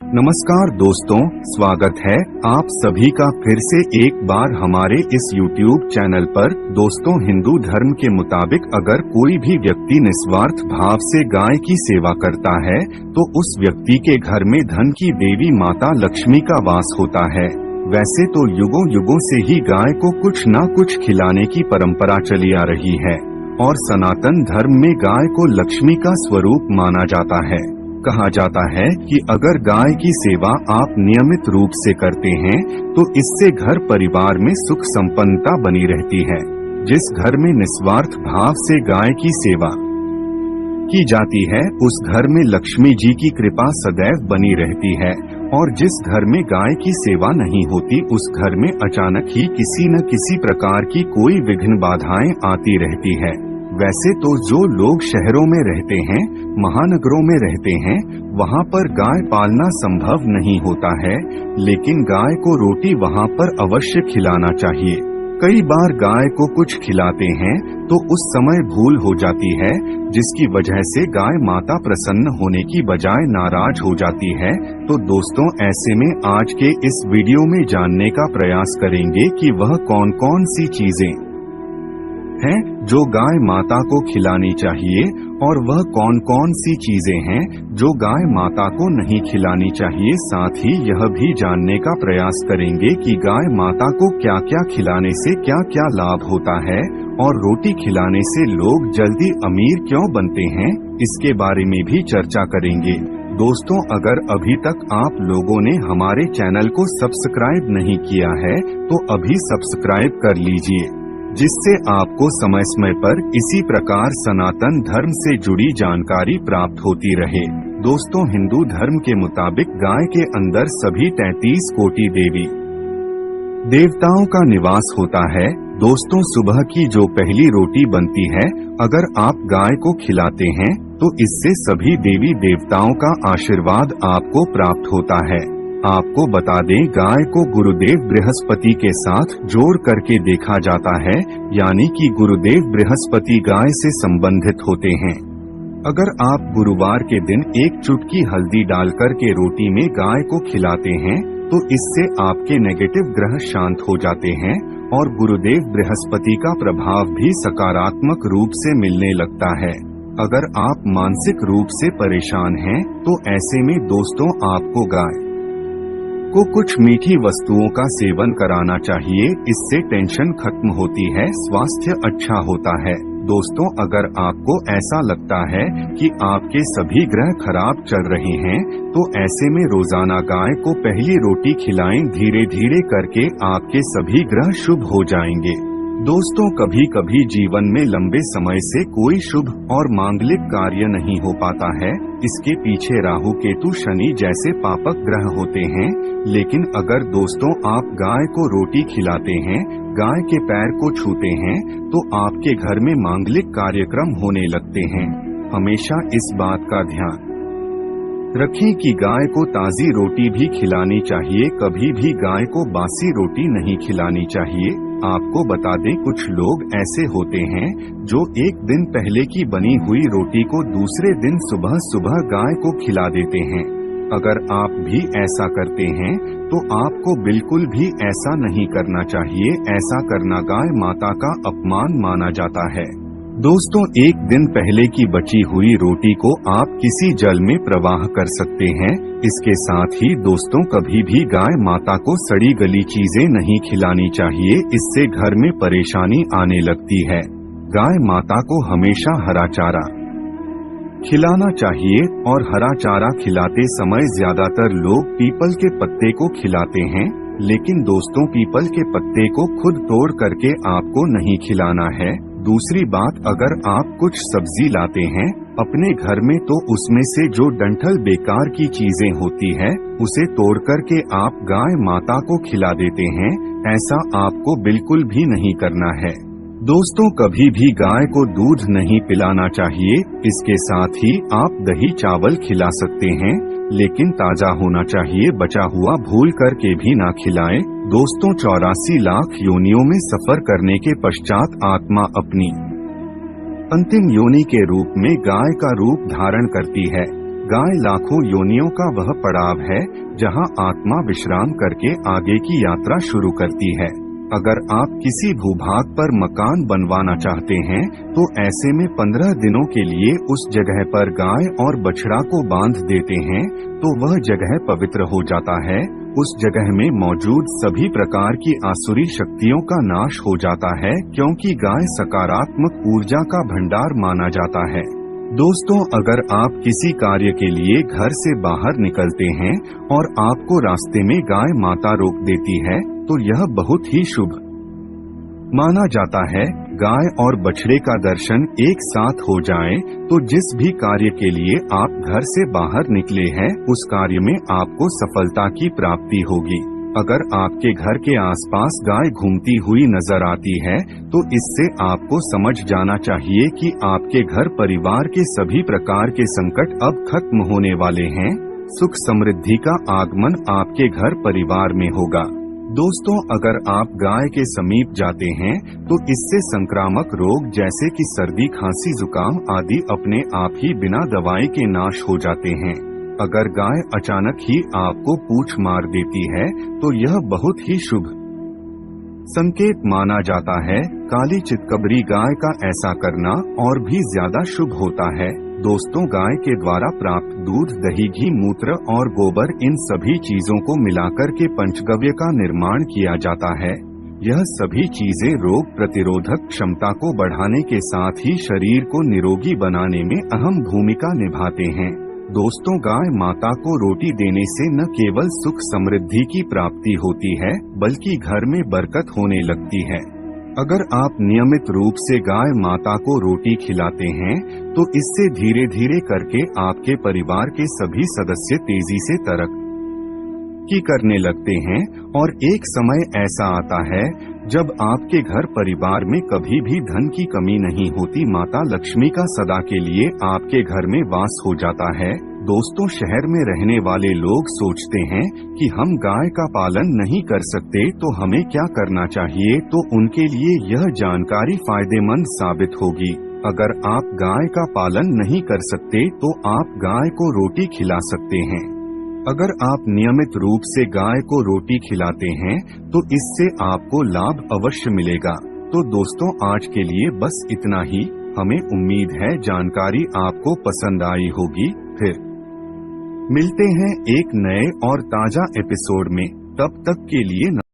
नमस्कार दोस्तों, स्वागत है आप सभी का फिर से एक बार हमारे इस YouTube चैनल पर। दोस्तों, हिंदू धर्म के मुताबिक अगर कोई भी व्यक्ति निस्वार्थ भाव से गाय की सेवा करता है तो उस व्यक्ति के घर में धन की देवी माता लक्ष्मी का वास होता है। वैसे तो युगों युगों से ही गाय को कुछ न कुछ खिलाने की परंपरा चली आ रही है और सनातन धर्म में गाय को लक्ष्मी का स्वरूप माना जाता है। कहा जाता है कि अगर गाय की सेवा आप नियमित रूप से करते हैं तो इससे घर परिवार में सुख संपन्नता बनी रहती है। जिस घर में निस्वार्थ भाव से गाय की सेवा की जाती है उस घर में लक्ष्मी जी की कृपा सदैव बनी रहती है और जिस घर में गाय की सेवा नहीं होती उस घर में अचानक ही किसी न किसी प्रकार की कोई विघ्न बाधाएं आती रहती है। वैसे तो जो लोग शहरों में रहते हैं, महानगरों में रहते हैं, वहाँ पर गाय पालना संभव नहीं होता है, लेकिन गाय को रोटी वहाँ पर अवश्य खिलाना चाहिए। कई बार गाय को कुछ खिलाते हैं तो उस समय भूल हो जाती है, जिसकी वजह से गाय माता प्रसन्न होने की बजाय नाराज हो जाती है। तो दोस्तों, ऐसे में आज के इस वीडियो में जानने का प्रयास करेंगे कि वह कौन कौन सी चीजें हैं जो गाय माता को खिलानी चाहिए और वह कौन कौन सी चीजें हैं जो गाय माता को नहीं खिलानी चाहिए। साथ ही यह भी जानने का प्रयास करेंगे कि गाय माता को क्या क्या खिलाने से क्या क्या लाभ होता है और रोटी खिलाने से लोग जल्दी अमीर क्यों बनते हैं, इसके बारे में भी चर्चा करेंगे। दोस्तों, अगर अभी तक आप लोगों ने हमारे चैनल को सब्सक्राइब नहीं किया है तो अभी सब्सक्राइब कर लीजिए, जिससे आपको समय समय पर इसी प्रकार सनातन धर्म से जुड़ी जानकारी प्राप्त होती रहे। दोस्तों, हिंदू धर्म के मुताबिक गाय के अंदर सभी 33 कोटि देवी देवताओं का निवास होता है। दोस्तों, सुबह की जो पहली रोटी बनती है अगर आप गाय को खिलाते हैं तो इससे सभी देवी देवताओं का आशीर्वाद आपको प्राप्त होता है। आपको बता दें, गाय को गुरुदेव बृहस्पति के साथ जोड़ करके देखा जाता है, यानी कि गुरुदेव बृहस्पति गाय से संबंधित होते हैं। अगर आप गुरुवार के दिन एक चुटकी हल्दी डालकर के रोटी में गाय को खिलाते हैं तो इससे आपके नेगेटिव ग्रह शांत हो जाते हैं और गुरुदेव बृहस्पति का प्रभाव भी सकारात्मक रूप से मिलने लगता है। अगर आप मानसिक रूप से परेशान हैं तो ऐसे में दोस्तों आपको गाय को कुछ मीठी वस्तुओं का सेवन कराना चाहिए। इससे टेंशन खत्म होती है, स्वास्थ्य अच्छा होता है। दोस्तों, अगर आपको ऐसा लगता है कि आपके सभी ग्रह खराब चल रहे हैं तो ऐसे में रोजाना गाय को पहली रोटी खिलाएं। धीरे धीरे करके आपके सभी ग्रह शुभ हो जाएंगे। दोस्तों, कभी कभी जीवन में लंबे समय से कोई शुभ और मांगलिक कार्य नहीं हो पाता है। इसके पीछे राहु केतु शनि जैसे पापक ग्रह होते हैं। लेकिन अगर दोस्तों आप गाय को रोटी खिलाते हैं, गाय के पैर को छूते हैं तो आपके घर में मांगलिक कार्यक्रम होने लगते हैं। हमेशा इस बात का ध्यान रखें कि गाय को ताजी रोटी भी खिलानी चाहिए, कभी भी गाय को बासी रोटी नहीं खिलानी चाहिए। आपको बता दें, कुछ लोग ऐसे होते हैं जो एक दिन पहले की बनी हुई रोटी को दूसरे दिन सुबह सुबह गाय को खिला देते हैं। अगर आप भी ऐसा करते हैं तो आपको बिल्कुल भी ऐसा नहीं करना चाहिए। ऐसा करना गाय माता का अपमान माना जाता है। दोस्तों, एक दिन पहले की बची हुई रोटी को आप किसी जल में प्रवाह कर सकते हैं। इसके साथ ही दोस्तों, कभी भी गाय माता को सड़ी गली चीजें नहीं खिलानी चाहिए, इससे घर में परेशानी आने लगती है। गाय माता को हमेशा हरा चारा खिलाना चाहिए और हरा चारा खिलाते समय ज्यादातर लोग पीपल के पत्ते को खिलाते हैं, लेकिन दोस्तों पीपल के पत्ते को खुद तोड़ करके आपको नहीं खिलाना है। दूसरी बात, अगर आप कुछ सब्जी लाते हैं अपने घर में तो उसमें से जो डंठल बेकार की चीजें होती है उसे तोड़ करके आप गाय माता को खिला देते हैं। ऐसा आपको बिल्कुल भी नहीं करना है। दोस्तों, कभी भी गाय को दूध नहीं पिलाना चाहिए। इसके साथ ही आप दही चावल खिला सकते हैं, लेकिन ताजा होना चाहिए, बचा हुआ भूल करके भी ना खिलाएं। दोस्तों, 84 लाख योनियों में सफर करने के पश्चात आत्मा अपनी अंतिम योनि के रूप में गाय का रूप धारण करती है। गाय लाखों योनियों का वह पड़ाव है जहां आत्मा विश्राम करके आगे की यात्रा शुरू करती है। अगर आप किसी भूभाग पर मकान बनवाना चाहते हैं तो ऐसे में 15 दिनों के लिए उस जगह पर गाय और बछड़ा को बांध देते हैं तो वह जगह पवित्र हो जाता है। उस जगह में मौजूद सभी प्रकार की आसुरी शक्तियों का नाश हो जाता है, क्योंकि गाय सकारात्मक ऊर्जा का भंडार माना जाता है। दोस्तों, अगर आप किसी कार्य के लिए घर से बाहर निकलते हैं और आपको रास्ते में गाय माता रोक देती है तो यह बहुत ही शुभ माना जाता है। गाय और बछड़े का दर्शन एक साथ हो जाए तो जिस भी कार्य के लिए आप घर से बाहर निकले हैं उस कार्य में आपको सफलता की प्राप्ति होगी। अगर आपके घर के आसपास गाय घूमती हुई नजर आती है तो इससे आपको समझ जाना चाहिए कि आपके घर परिवार के सभी प्रकार के संकट अब खत्म होने वाले हैं। सुख समृद्धि का आगमन आपके घर परिवार में होगा। दोस्तों, अगर आप गाय के समीप जाते हैं तो इससे संक्रामक रोग जैसे कि सर्दी, खांसी, जुकाम आदि अपने आप ही बिना दवाई के नाश हो जाते हैं। अगर गाय अचानक ही आपको पूंछ मार देती है तो यह बहुत ही शुभ संकेत माना जाता है। काली चितकबरी गाय का ऐसा करना और भी ज्यादा शुभ होता है। दोस्तों, गाय के द्वारा प्राप्त दूध, दही, घी, मूत्र और गोबर, इन सभी चीजों को मिलाकर के पंचगव्य का निर्माण किया जाता है। यह सभी चीजें रोग प्रतिरोधक क्षमता को बढ़ाने के साथ ही शरीर को निरोगी बनाने में अहम भूमिका निभाते हैं। दोस्तों, गाय माता को रोटी देने से न केवल सुख समृद्धि की प्राप्ति होती है बल्कि घर में बरकत होने लगती है। अगर आप नियमित रूप से गाय माता को रोटी खिलाते हैं तो इससे धीरे धीरे करके आपके परिवार के सभी सदस्य तेजी से तरक्की करने लगते हैं और एक समय ऐसा आता है जब आपके घर परिवार में कभी भी धन की कमी नहीं होती। माता लक्ष्मी का सदा के लिए आपके घर में वास हो जाता है। दोस्तों, शहर में रहने वाले लोग सोचते हैं कि हम गाय का पालन नहीं कर सकते तो हमें क्या करना चाहिए, तो उनके लिए यह जानकारी फायदेमंद साबित होगी। अगर आप गाय का पालन नहीं कर सकते तो आप गाय को रोटी खिला सकते हैं। अगर आप नियमित रूप से गाय को रोटी खिलाते हैं तो इससे आपको लाभ अवश्य मिलेगा। तो दोस्तों, आज के लिए बस इतना ही। हमें उम्मीद है जानकारी आपको पसंद आई होगी। फिर मिलते हैं एक नए और ताजा एपिसोड में। तब तक के लिए